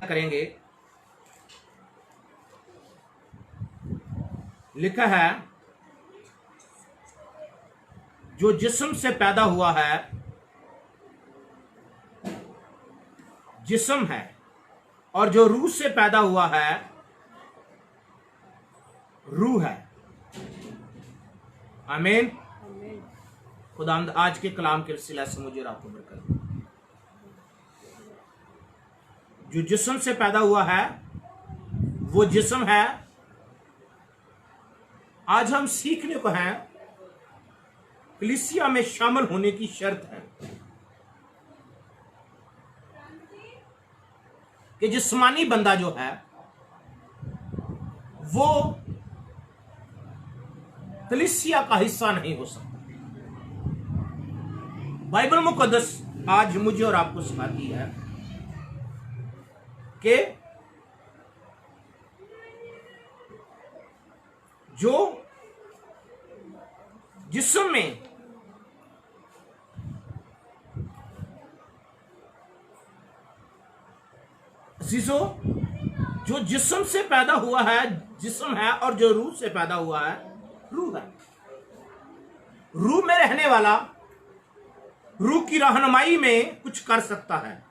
करेंगे। लिखा है जो जिस्म से पैदा हुआ है जिस्म है, और जो रूह से पैदा हुआ है रूह है। आमीन। खुदावंद आज के कलाम के सिलसिले से मुझे और आपको बरकत। जो जिस्म से पैदा हुआ है वो जिस्म है। आज हम सीखने को हैं कलीसिया में शामिल होने की शर्त है कि जिस्मानी बंदा जो है वो कलीसिया का हिस्सा नहीं हो सकता। बाइबल मुकद्दस आज मुझे और आपको सिखाती है कि जो जिस्म में अजीजों, जो जिस्म से पैदा हुआ है जिस्म है, और जो रूह से पैदा हुआ है रूह है। रूह में रहने वाला रूह की रहनुमाई में कुछ कर सकता है।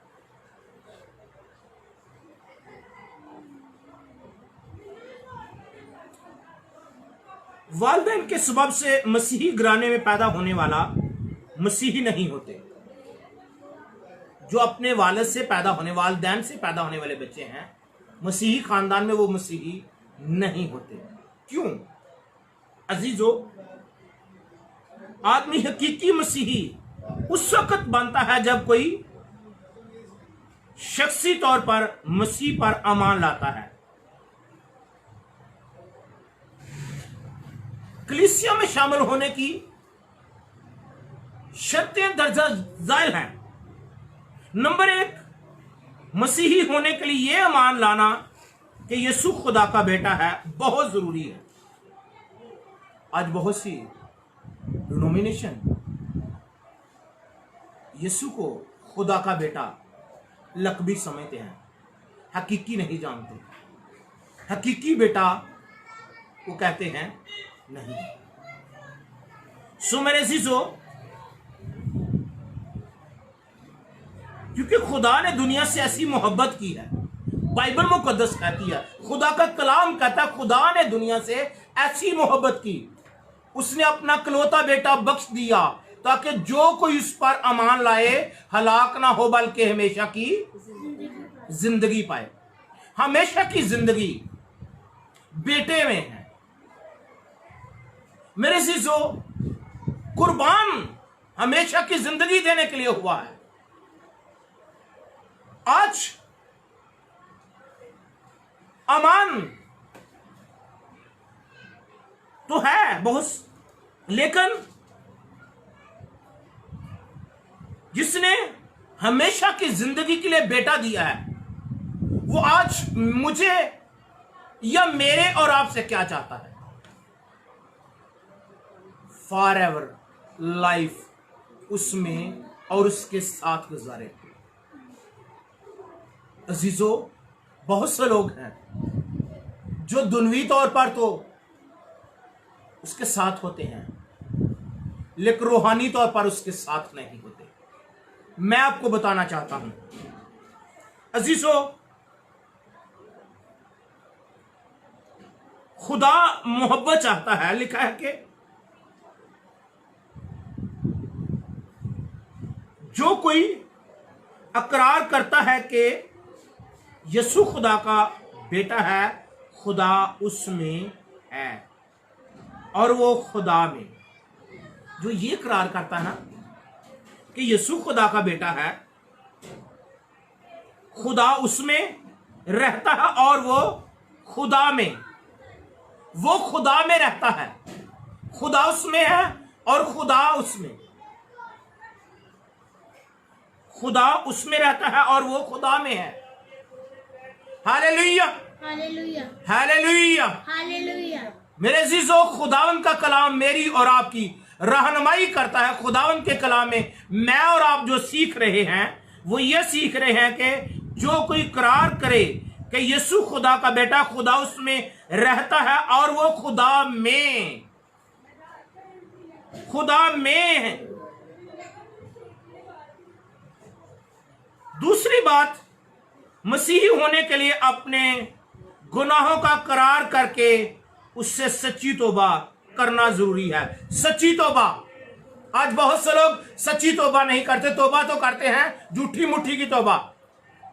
वालिदैन के सबब से मसीही घराने में पैदा होने वाला मसीही नहीं होते। जो अपने वालिद से पैदा होने वालिदैन से पैदा होने वाले बच्चे हैं मसीही खानदान में, वो मसीही नहीं होते। क्यों अजीजों? आदमी हकीकी मसीही उस वक्त बनता है जब कोई शख्सी तौर पर मसीह पर ईमान लाता है। कलीसिया में शामिल होने की शर्तें दर्जा ज़ाइल हैं। नंबर 1, मसीही होने के लिए यह ईमान लाना कि यीशु खुदा का बेटा है बहुत जरूरी है। आज बहुत सी डिनोमिनेशन यीशु को खुदा का बेटा लकबी समझते हैं, हकीकी नहीं जानते। हकीकी बेटा वो कहते हैं नहीं। सो मेरे अजीजों, क्योंकि खुदा ने दुनिया से ऐसी मोहब्बत की है, बाइबल मुकद्दस कहती है, खुदा का कलाम कहता है खुदा ने दुनिया से ऐसी मोहब्बत की, उसने अपना इकलौता बेटा बख्श दिया ताकि जो कोई उस पर ईमान लाए हलाक ना हो बल्कि हमेशा की जिंदगी पाए। हमेशा की जिंदगी बेटे में है। मेरे अजीजों, कुर्बान हमेशा की जिंदगी देने के लिए हुआ है। आज अमान तो है बहुत, लेकिन जिसने हमेशा की जिंदगी के लिए बेटा दिया है वो आज मुझे या मेरे और आपसे क्या चाहता है? फॉर एवर लाइफ उसमें और उसके साथ गुजारे। अजीजों, बहुत से लोग हैं जो दुनवी तौर पर तो उसके साथ होते हैं लेकिन रूहानी तौर पर उसके साथ नहीं होते। मैं आपको बताना चाहता हूं अजीजों, खुदा मोहब्बत चाहता है। लिखा है कि जो कोई इकरार करता है कि यीशु खुदा का बेटा है, खुदा उसमें है और वो खुदा में। जो ये इकरार करता है ना कि यीशु खुदा का बेटा है, खुदा उसमें रहता है और वो खुदा में, वो खुदा में रहता है। खुदा उसमें है और खुदा उसमें, खुदा उसमें रहता है और वो खुदा में है। Hallelujah, hallelujah, hallelujah, hallelujah. मेरे अजीजों, खुदावन का कलाम मेरी और आपकी रहनुमाई करता है। खुदावन के कलाम में मैं और आप जो सीख रहे हैं वो ये सीख रहे हैं कि जो कोई करार करे कि यीशु खुदा का बेटा, खुदा उसमें रहता है और वो खुदा में है। दूसरी बात, मसीही होने के लिए अपने गुनाहों का करार करके उससे सच्ची तौबा करना जरूरी है। सच्ची तौबा। आज बहुत से लोग सच्ची तौबा नहीं करते, तौबा तो करते हैं झूठी मुट्ठी की तौबा,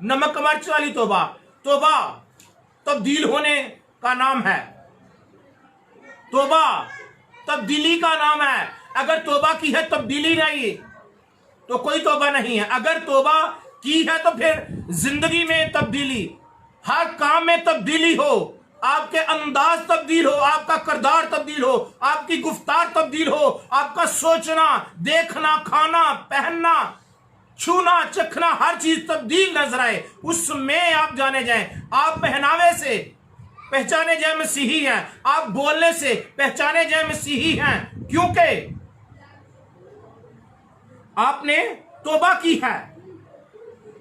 नमक मिर्च वाली तौबा। तौबा तब्दील होने का नाम है, तौबा तब्दीली का नाम है। अगर तौबा की है तब्दीली नहीं तो कोई तौबा नहीं है। अगर तौबा की है तो फिर जिंदगी में तब्दीली, हर काम में तब्दीली हो, आपके अंदाज तब्दील हो, आपका किरदार तब्दील हो, आपकी गुफ्तार तब्दील हो, आपका सोचना, देखना, खाना, पहनना, छूना, चखना, हर चीज तब्दील नजर आए, उसमें आप जाने जाएं। आप पहनावे से पहचाने जाए मसीही हैं, आप बोलने से पहचाने जाए मसीही हैं, क्योंकि आपने तौबा की है।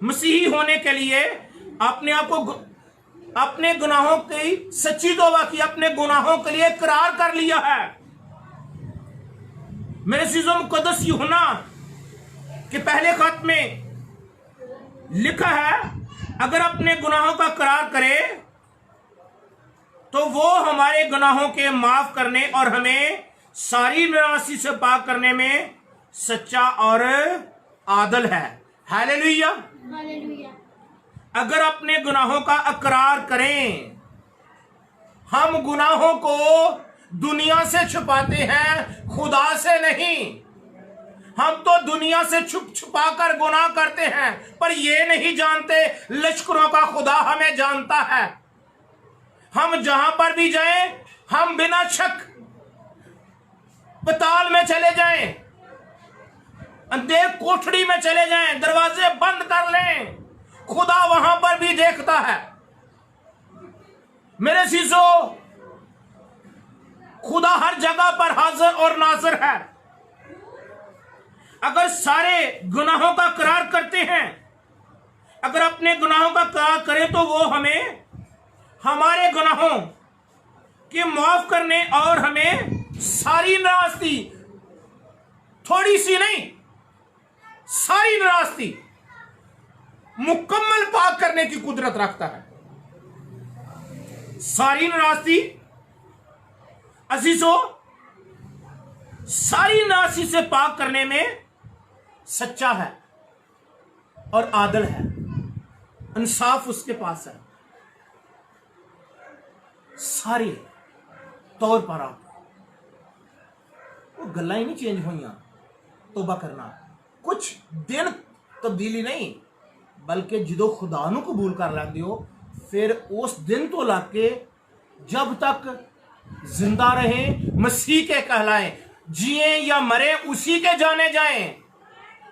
मसीही होने के लिए अपने आप को, अपने गुनाहों की सच्ची तौबा की, अपने गुनाहों के लिए इकरार कर लिया है। मेरे अज़ीज़ों, मुक़द्दस यूहन्ना के पहले खत में लिखा है, अगर अपने गुनाहों का इकरार करे तो वो हमारे गुनाहों के माफ करने और हमें सारी नाराज़गी से पाक करने में सच्चा और आदल है। हालेलुया। अगर अपने गुनाहों का इकरार करें, हम गुनाहों को दुनिया से छुपाते हैं, खुदा से नहीं। हम तो दुनिया से छुप छुपा कर गुनाह करते हैं, पर ये नहीं जानते लश्करों का खुदा हमें जानता है। हम जहां पर भी जाएं, हम बिना शक पताल में चले जाएं, अंधेर कोठड़ी में चले जाएं, दरवाजे बंद कर लें, खुदा वहां पर भी देखता है। मेरे अज़ीज़ों, खुदा हर जगह पर हाजिर और नाज़िर है। अगर सारे गुनाहों का करार करते हैं, अगर अपने गुनाहों का करार करें तो वो हमें हमारे गुनाहों के माफ करने और हमें सारी नाराज़गी, थोड़ी सी नहीं, सारी नाराज़गी मुकम्मल पाक करने की कुदरत रखता है। सारी नाराज़गी अजीजों, सारी नाराज़गी से पाक करने में सच्चा है और आदल है, इंसाफ उसके पास है। सारे तौर पर आप वो गल्ला ही नहीं चेंज हुई, तौबा करना कुछ दिन तब्दीली नहीं, बल्कि जो खुदा नू कबूल कर लेंदे हो, फिर उस दिन तो लाके जब तक जिंदा रहें मसीह के कहलाएं, जिए या मरे उसी के जाने जाएं।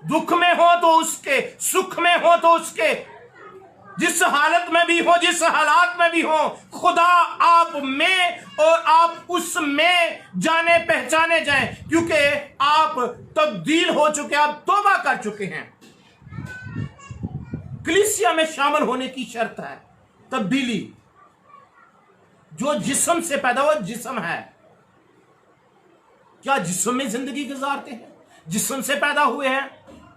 दुख में हो तो उसके, सुख में हो तो उसके, जिस हालत में भी हो, जिस हालात में भी हो, खुदा आप में और आप उसमें जाने पहचाने जाएं, क्योंकि आप तब्दील हो चुके, आप तौबा कर चुके हैं। कलीसिया में शामिल होने की शर्त है तब्दीली। जो जिस्म से पैदा हुआ जिस्म है, क्या जिस्म में जिंदगी गुजारते हैं? जिस्म से पैदा हुए हैं,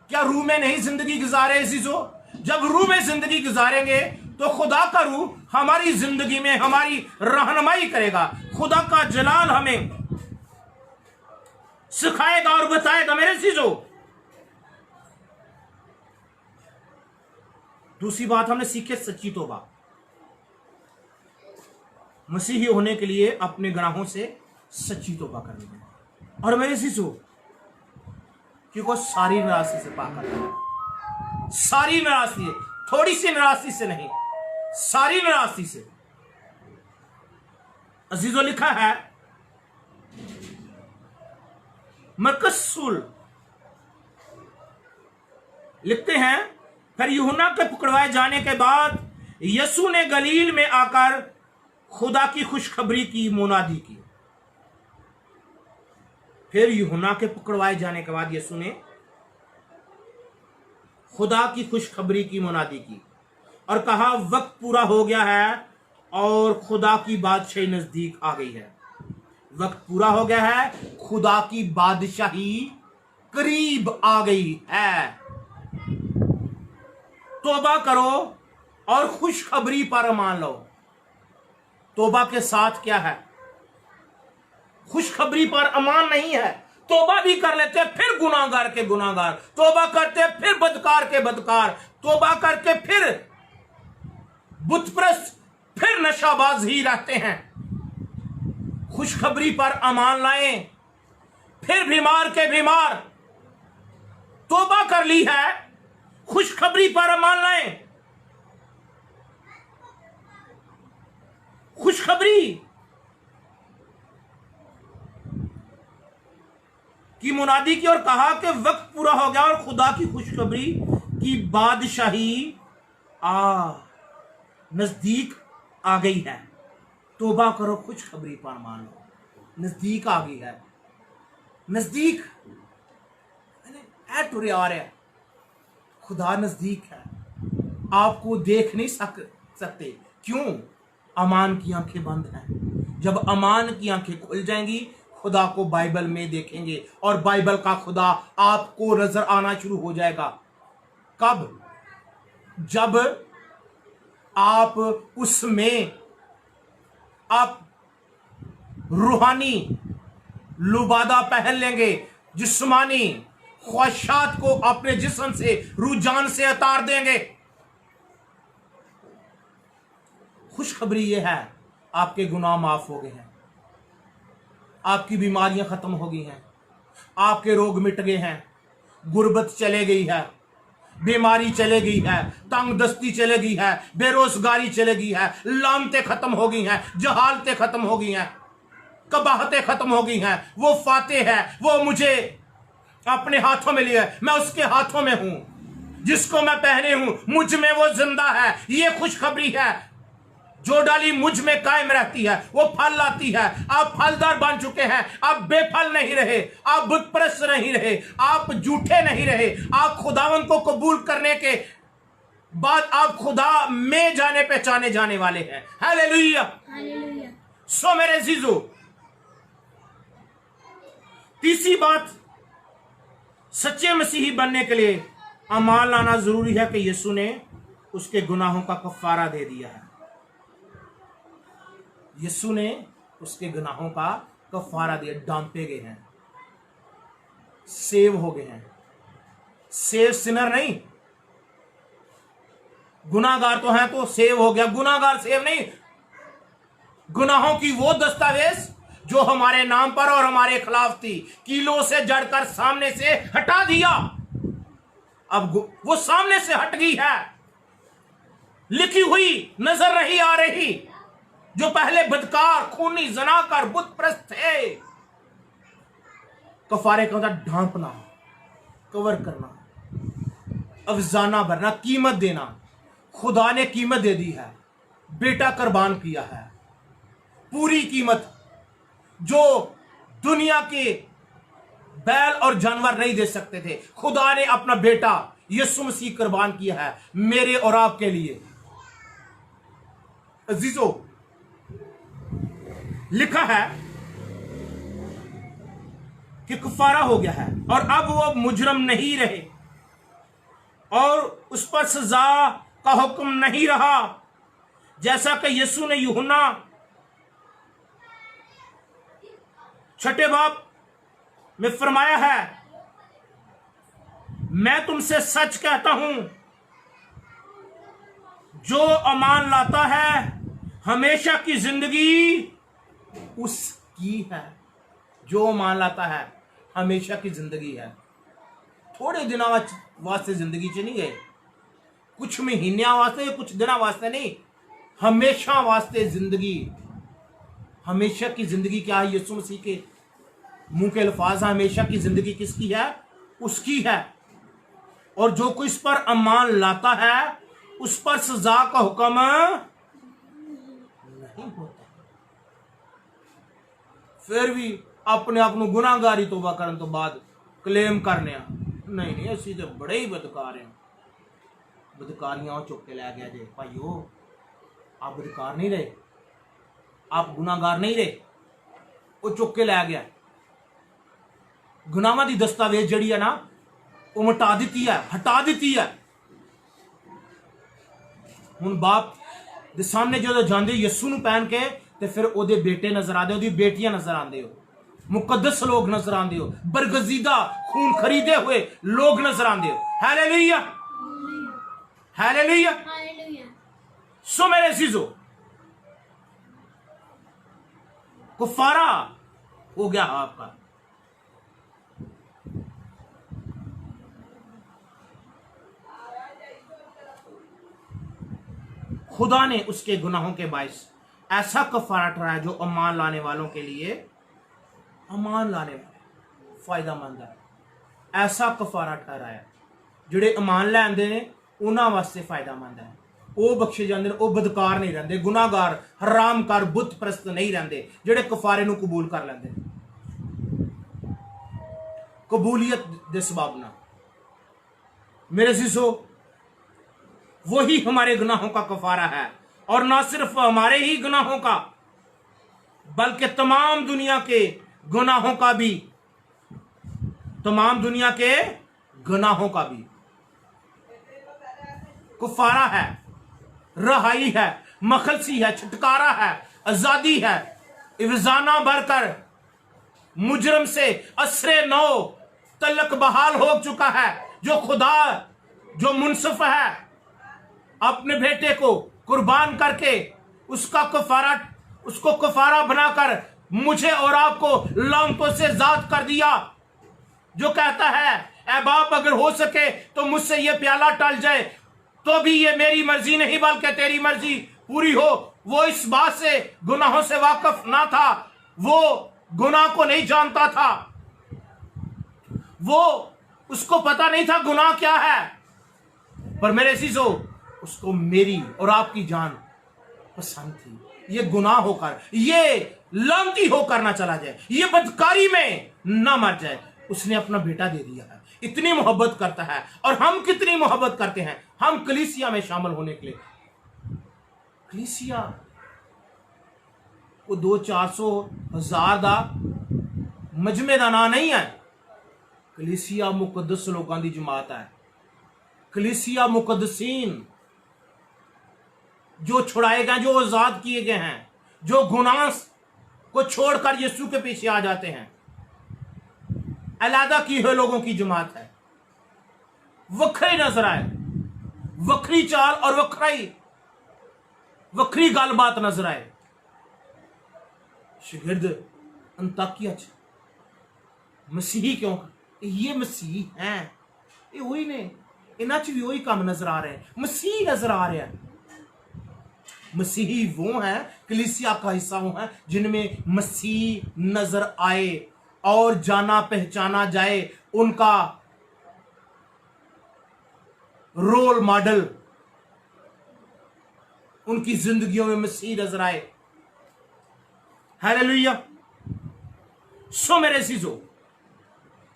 क्या रूह में नहीं जिंदगी गुजारे? अज़ीज़ों, जब रूह में जिंदगी गुजारेंगे तो खुदा का रूह हमारी जिंदगी में हमारी रहनुमाई करेगा, खुदा का जलाल हमें सिखाएगा और बताएगा। मेरे अज़ीज़ों, दूसरी बात हमने सीखे सच्ची तौबा। मसीही होने के लिए अपने गुनाहों से सच्ची तौबा करनी है। और मेरे अज़ीज़ों, क्योंकि सारी नाराज़गी से पाक करना है, सारी नाराज़गी, थोड़ी सी नाराज़गी से नहीं, सारी नाराज़गी से। अज़ीज़ों, लिखा है मरकस रसूल लिखते हैं, फिर यूहन्ना के पकड़वाए जाने के बाद यीशु ने गलील में आकर खुदा की खुशखबरी की मुनादी की। फिर यूहन्ना के पकड़वाए जाने के बाद यीशु ने खुदा की खुशखबरी की मुनादी की और कहा वक्त पूरा हो गया है और खुदा की बादशाही नजदीक आ गई है। वक्त पूरा हो गया है, खुदा की बादशाही करीब आ गई है। तौबा करो और खुशखबरी पर मान लो। तौबा के साथ क्या है? खुशखबरी पर अमान नहीं है। तौबा भी कर लेते फिर गुनाहगार के गुनाहगार, तौबा करते फिर बदकार के बदकार, तौबा करके फिर बुतप्रस्त, फिर नशाबाज ही रहते हैं। खुशखबरी पर अमान लाएं, फिर बीमार के बीमार। तौबा कर ली है, खुशखबरी पर अमान लाएं। खुशखबरी की मुनादी की और कहा कि वक्त पूरा हो गया और खुदा की खुशखबरी की बादशाही नजदीक आ गई है। तौबा करो, खुशखबरी पर मान लो। नजदीक आ गई है, नजदीक टुरे आ रहा है। खुदा नजदीक है, आपको देख नहीं सकते। क्यों? अमान की आंखें बंद हैं। जब अमान की आंखें खुल जाएंगी, खुदा को बाइबल में देखेंगे और बाइबल का खुदा आपको नजर आना शुरू हो जाएगा। कब? जब आप उसमें आप रूहानी लुबादा पहन लेंगे, जिस्मानी ख्वाहिशात को अपने जिस्म से, रुझान से उतार देंगे। खुशखबरी यह है, आपके गुनाह माफ हो गए हैं, आपकी बीमारियां खत्म हो गई हैं, आपके रोग मिट गए हैं, गुर्बत चले गई है, बीमारी चले गई है, तंगदस्ती चले गई है, बेरोजगारी चले गई है, लानतें खत्म हो गई हैं, जहालतें खत्म हो गई हैं, कबाहतें खत्म हो गई हैं। वो फाते है, वो मुझे अपने हाथों में लिया, मैं उसके हाथों में हूं, जिसको मैं पहने हूं मुझ में वो जिंदा है। ये खुशखबरी है। जो डाली मुझ में कायम रहती है वो फल लाती है। आप फलदार बन चुके हैं, आप बेफल नहीं रहे, आप बुतप्रस्त नहीं रहे, आप झूठे नहीं रहे। आप खुदावन को कबूल करने के बाद आप खुदा में जाने पहचाने जाने वाले हैं। हालेलुया। सो मेरे जीजो, तीसरी बात, सच्चे मसीही बनने के लिए अमाल लाना जरूरी है कि यीशु ने उसके गुनाहों का कफारा दे दिया है। यीशु ने उसके गुनाहों का कफारा दिया, डांपे गए हैं, सेव हो गए हैं। सेव सिनर नहीं, गुनाहगार तो हैं तो सेव हो गया, गुनाहगार सेव नहीं। गुनाहों की वो दस्तावेज जो हमारे नाम पर और हमारे खिलाफ थी, कीलों से जड़कर सामने से हटा दिया। अब वो सामने से हट गई है, लिखी हुई नजर नहीं आ रही। जो पहले बदकार, खूनी, जनाकार, बुतप्रस्त थे, कफारे का मतलब ढांपना, कवर करना, अफजाना भरना, कीमत देना। खुदा ने कीमत दे दी है, बेटा कुर्बान किया है, पूरी कीमत जो दुनिया के बैल और जानवर नहीं दे सकते थे। खुदा ने अपना बेटा यीशु मसीह कुर्बान किया है मेरे और आपके लिए। अजीजों, लिखा है कि कफारा हो गया है और अब वो मुजरम नहीं रहे और उस पर सजा का हुक्म नहीं रहा, जैसा कि यीशु ने यूहन्ना 6 बाब में फरमाया है, मैं तुमसे सच कहता हूं, जो अमान लाता है हमेशा की जिंदगी उसकी है। जो अमान लाता है हमेशा की जिंदगी है। थोड़े दिनों वास्ते जिंदगी च नहीं गए, कुछ महीने वास्ते, कुछ दिनों वास्ते नहीं, हमेशा वास्ते जिंदगी। हमेशा की जिंदगी क्या है? यीशु मसीह के मुंह के अल्फाज, हमेशा की जिंदगी किसकी है? उसकी है। और जो कोई इस पर अमान लाता है उस पर सजा का हुक्म नहीं होता। फिर भी अपने आप को गुनाहगारी तौबा करने तो बाद क्लेम करने नहीं, असि तो बड़े ही बदकार हैं, बदकारियां चुक के लै गया जे भाईओ, आप बदकार नहीं रहे, आप गुनाहगार नहीं रहे, वो चुक के लै गया। गुनाहां दी दस्तावेज जड़ी है ना वो मिटा दी है, हटा दी है। हुण बाप दे सामने जो जाते यसू नूं पहन के ते फिर ओदे बेटे नजर आते, ओदी बेटियां नजर आते हो, मुकद्दस लोग नजर आते हो, बरगजीदा खून खरीदे हुए लोग नजर आते हो। Hallelujah, hallelujah. सो मेरे अजीजों, कुफारा हो गया आपका। खुदा ने उसके गुनाहों के बायस ऐसा कफारा ठहराया जो अमान लाने वालों के लिए, अमान लाने वाले फायदामंद है। ऐसा कफारा ठहराया जिहड़े अमान लैंदे ने उन्हां वास्ते फायदामंद है। वो बख्शे जाते हैं, वो बदकार नहीं रहंदे, गुनाहगार हरामकार बुत परस्त नहीं रहंदे, जिहड़े कफारे नूं कबूल कर लैंदे ने कबूलियत दे सबब नाल। मेरे अजीजों, वही हमारे गुनाहों का कफारा है, और ना सिर्फ हमारे ही गुनाहों का बल्कि तमाम दुनिया के गुनाहों का भी, तमाम दुनिया के गुनाहों का भी कफारा है, रहाई है, मखलसी है, छुटकारा है, आजादी है। इवजाना भरकर मुजरम से असरे नौ तलक बहाल हो चुका है। जो खुदा जो मुनसिफ है, अपने बेटे को कुर्बान करके उसका कफारा, उसको कफारा बनाकर मुझे और आपको लानतों से आजाद कर दिया। जो कहता है ऐ बाप अगर हो सके तो मुझसे ये प्याला टल जाए, तो भी ये मेरी मर्जी नहीं बल्कि तेरी मर्जी पूरी हो। वो इस बात से गुनाहों से वाकिफ ना था, वो गुनाह को नहीं जानता था, वो उसको पता नहीं था गुनाह क्या है। पर मेरे अजीजों, उसको मेरी और आपकी जान पसंद थी। ये गुनाह होकर, ये लानती होकर ना चला जाए, ये बदकारी में ना मर जाए। उसने अपना बेटा दे दिया है। इतनी मोहब्बत करता है। और हम कितनी मोहब्बत करते हैं हम कलीसिया में शामिल होने के लिए। कलीसिया वो 200-400 हज़ार दा मजमे दा ना नहीं है। कलीसिया मुकद्दस लोगों की जमात है। कलीसिया मुकद्दसीन जो छुड़ाए गए, जो आजाद किए गए हैं, जो गुनाह को छोड़कर यीशु के पीछे आ जाते हैं, अलहदा की हुए लोगों की जमात है। वखरी नजर आए, वखरी चाल और वखरी गलबात नजर आए। शागिर्द अंताकिया मसीही क्यों? ये मसीह हैं, ये वही ने, इन्हां च भी वही काम नजर आ रहे हैं। मसीह नजर आ रहे हैं। मसीही वो हैं, कलीसिया का हिस्सा वो हैं जिनमें मसीह नजर आए और जाना पहचाना जाए। उनका रोल मॉडल, उनकी जिंदगियों में मसीह नजर आए। हालेलुया। सो मेरे अजीजों,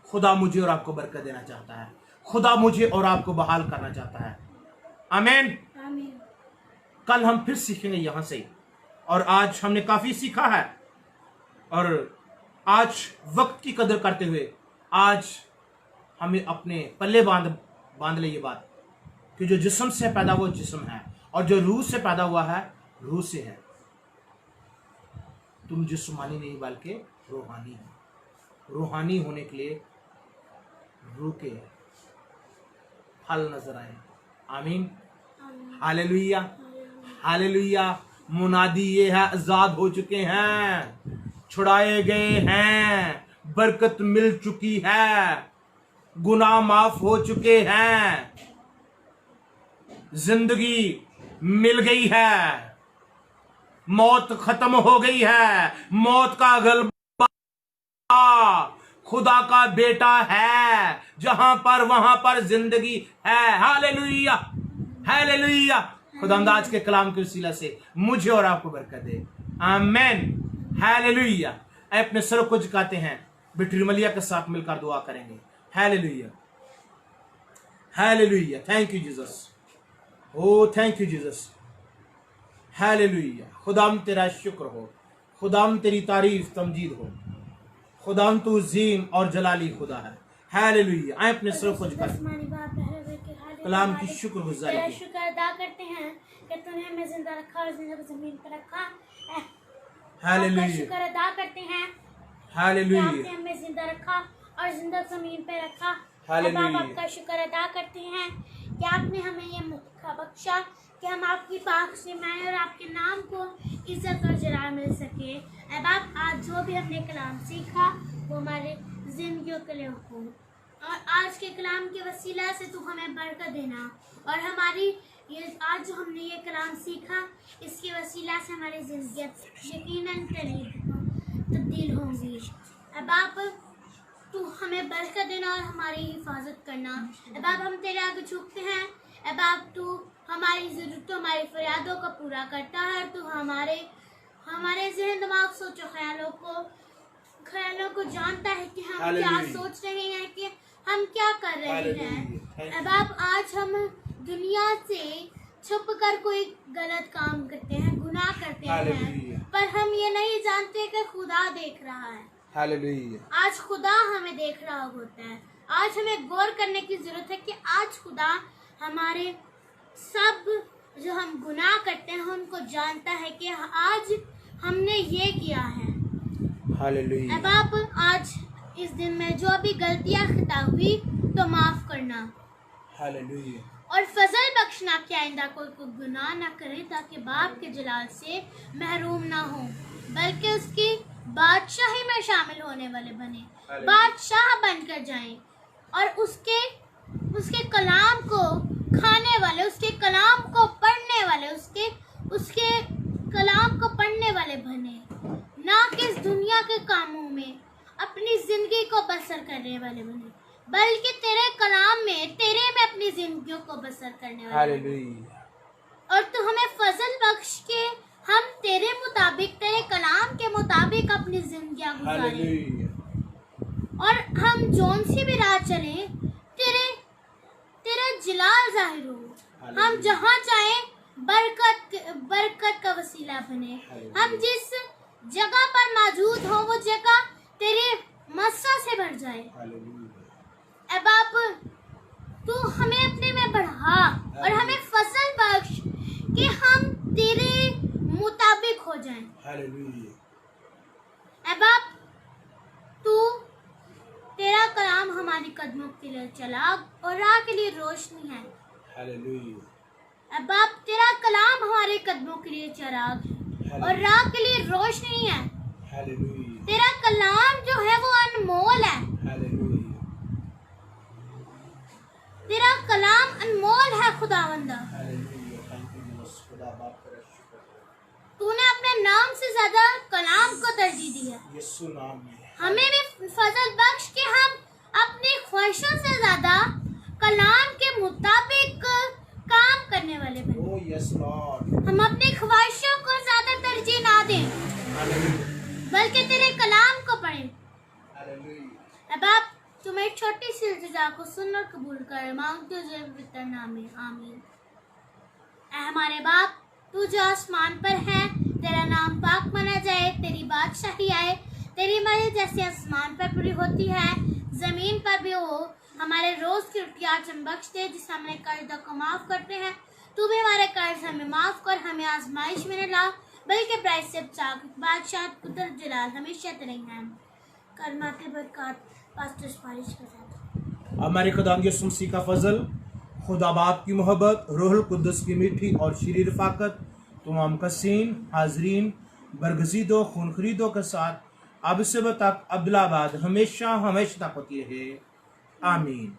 खुदा मुझे और आपको बरकत देना चाहता है। खुदा मुझे और आपको बहाल करना चाहता है। आमीन। कल हम फिर सीखेंगे यहां से, और आज हमने काफी सीखा है। और आज वक्त की कदर करते हुए आज हमें अपने पल्ले बांध ले ये बात कि जो जिस्म से पैदा हुआ जिस्म है, और जो रूह से पैदा हुआ है रूह से है। तुम जिस्मानी नहीं बल्कि रूहानी हो। रूहानी होने के लिए रूह के फल नजर आए। आमीन। Hallelujah, hallelujah. मुनादी ये है, आजाद हो चुके हैं, छुड़ाए गए हैं, बरकत मिल चुकी है, गुनाह माफ हो चुके हैं, जिंदगी मिल गई है, मौत खत्म हो गई है, मौत का गलबा खुदा का बेटा है। जहां पर वहां पर जिंदगी है। Hallelujah, hallelujah. खुदावंद आज के कलाम के वसीला से मुझे और आपको बरकत दे। आमीन। हालेलुया। अपने सर को झुकाते हैं, बेटी रुमलिया के साथ मिलकर दुआ करेंगे। Hallelujah, hallelujah. Thank you Jesus. Oh thank you Jesus, hallelujah. खुदाम तेरा शुक्र हो, खुदाम तेरी तारीफ तमजीद हो, खुदाम तू अजीम और जलाली खुदा है। हालेलुया। आए अपने सर को झुका कलाम की शुक्रगुजारी की। शुक्र अदा करते हैं कि तूने हमें जिंदा रखा और जिंदा जमीन पर रखा। हालेलुया। शुक्र अदा करते हैं हालेलुया। आपने हमें जिंदा रखा और जिंदा जमीन पे रखा। हालेलुया। अब आपका शुक्र अदा करते हैं कि आपने हमें ये मौका बख्शा कि हम आपकी पाक से मैं और आपके नाम को इज्जत और जलाल मिल सके। अब आप आज जो भी हमने कलाम सीखा वो हमारे जिंदगियों के लिए हो, और आज के कलाम के वसीला से तू हमें बरकत देना, और हमारी ये आज जो हमने ये कलाम सीखा इसके वसीला से हमारी जिंदगी यकीनन तब्दील होंगी। अब आप तू हमें बरकत देना और हमारी हिफाजत करना। अब आप हम तेरे आगे झुकते हैं। अब आप तू हमारी ज़रूरतों हमारी फरियादों को पूरा करता है। तू हमारे जहन दिमाग सोचो ख्यालों को जानता है कि हम क्या सोच रहे हैं, कि हम क्या कर रहे हैं। अब आप आज हम दुनिया से छुप कर कोई गलत काम करते हैं, गुनाह करते हैं, पर हम ये नहीं जानते कि खुदा देख रहा है। हालेलुया। आज खुदा हमें देख रहा होता है। आज हमें गौर करने की जरूरत है कि आज खुदा हमारे सब जो हम गुनाह करते हैं उनको जानता है कि आज हमने ये किया है। हालेलुया। अब आप आज इस दिन में जो भी गलतियां खता हुई तो माफ करना। हालेलुया। और फजल बख्शना कि आइंदा कोई गुनाह ना करे, ताकि बाप के जलाल से महरूम ना हो, बल्कि उसकी बादशाही में शामिल होने वाले बने, बादशाह बनकर जाएं, और उसके कलाम को खाने वाले, उसके कलाम को पढ़ने वाले, उसके कलाम को पढ़ने वाले बने, ना कि इस दुनिया के कामों में अपनी जिंदगी को बसर करने वाले बने, बल्कि तेरे कलाम में तेरे में अपनी जिंदगियों को बसर करने वाले। और तू हमें फजल बख्श के हम तेरे मुताबिक, तेरे कलाम के मुताबिक अपनी जिंदगियां गुजारें, और हम जौन सी भी राह चले तेरा जलाल जाहिर हो। हम जहाँ जाएं बरकत का वसीला बने। हम जिस जगह पर मौजूद हो वो जगह तेरे मस्सा से भर जाए। अब आप तू हमें अपने में बढ़ा और हमें फसल बख्श कि हम तेरे मुताबिक हो जाएं। अब आप तू तेरा कलाम हमारी कदमों के लिए चराग और राह के लिए रोशनी है। अब आप तेरा कलाम हमारे कदमों के लिए चराग है और राह के लिए रोशनी है। तेरा कलाम जो है वो अनमोल है। तेरा कलाम अनमोल है खुदावंदा। तूने अपने नाम से ज्यादा कलाम को तरजीह दी है। हमें भी फजल बख्श के हम अपनी ख्वाहिशों से ज्यादा कलाम के मुताबिक काम करने वाले बने। हम अपनी ख्वाहिशों को ज्यादा तरजीह ना दें, बल्कि तेरे कलाम को पढ़ें। अब आप तुम्हें छोटी सी इल्तिजा को सुन और कबूल कर मांगते हुए पवित्र नाम में आमीन। ऐ हमारे बाप, तू जो आसमान पर है, तेरा नाम पाक माना जाए, तेरी बादशाही आए, तेरी मर्जी जैसे आसमान पर पूरी होती है जमीन पर भी हो। हमारे रोज की रोटी आज हम बख्श दे, जिसे हमने कर्ज को माफ करते हैं। तू भी हमारे कर्ज हमें माफ कर, हमें आजमाइश में न ला, बल्कि प्राइस से बचा। बादशाह कुदरत जलाल हमेशा तेरे हैं। करमाते बरकत पास्टर सिफारिश के साथ। हमारे खुदा यीशु मसीह का फजल, खुदा बाप की मोहब्बत, रूहुल कुद्दुस की मीठी और शीरी रफ़ाकत तमाम कसीन हाजरीन बरगज़ीदों खून खरीदों के साथ अब से तक अब्दुल्लाबाद हमेशा तक होती रहे। आमीन।